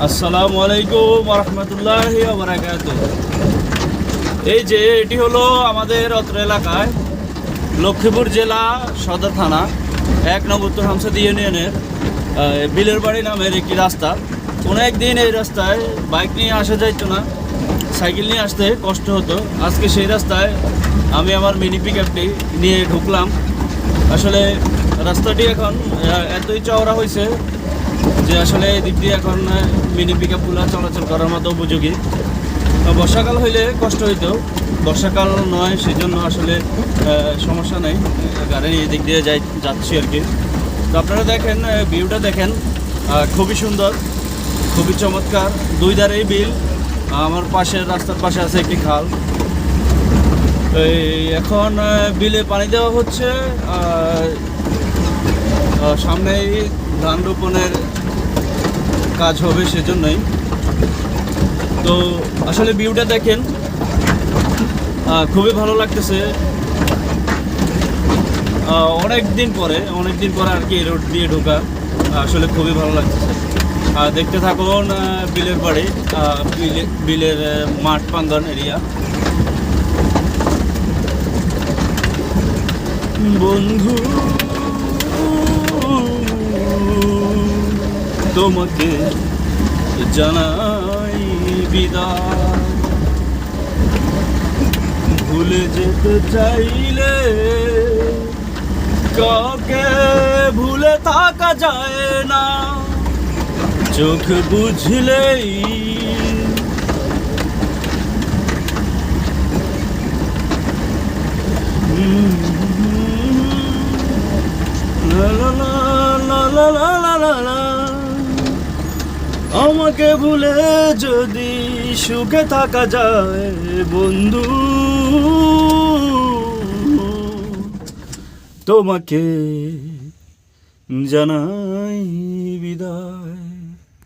আসসালামু আলাইকুম ওয়া রাহমাতুল্লাহি ওয়া বারাকাতুহু। এই যে এটি হলো আমাদের অত্র এলাকায় লক্ষ্মীপুর জেলা সদর থানা 1 নং উত্তর হামসাদি ইউনিয়নের বিলের বাড়ি নামের একটি রাস্তা। কোনো একদিন এই রাস্তায় বাইক নিয়ে আসা যাইতো না, সাইকেল নিয়ে আসতে কষ্ট হতো। আজকে সেই রাস্তায় আমি আমার মিনি পিকআপটি নিয়ে ঢুকলাম। আসলে রাস্তাটি এখন এতই চওড়া হয়েছে যে আসলে এই দিক দিয়ে এখন মিনি পিকআপগুলো চলাচল করার মতো উপযোগী। বর্ষাকাল হইলে কষ্ট হইতো, বর্ষাকাল নয়, সেজন্য আসলে সমস্যা নেই, গাড়ি এই দিক দিয়ে যাচ্ছি আর কি। তো আপনারা দেখেন, ভিউটা দেখেন, খুবই সুন্দর, খুবই চমৎকার। দুই ধারেই বিল, আমার পাশের রাস্তার পাশে আছে একটি খাল। এখন বিলে পানি দেওয়া হচ্ছে, সামনেই ধান রোপণের কাজ হবে, সেজন্যই। তো আসলে ভিউটা দেখেন, খুবই ভালো লাগতেছে। অনেক দিন পরে আর কি রোড দিয়ে ঢোকা, আসলে খুবই ভালো লাগতেছে। দেখতে থাকুন বিলের বাড়ি, বিলের মাঠ প্রাঙ্গণ এরিয়া। বন্ধু তোমাকে জানাই বিদায়, ভুলে যেতে চাইলে কাউকে ভুলে থাকা যায় না, চোখ বুঝলেই লা লা লা লা লা লা লা লা। আমাকে ভুলে যদি সুখে থাকা যায় বন্ধু, তোমাকে জানাই বিদায়।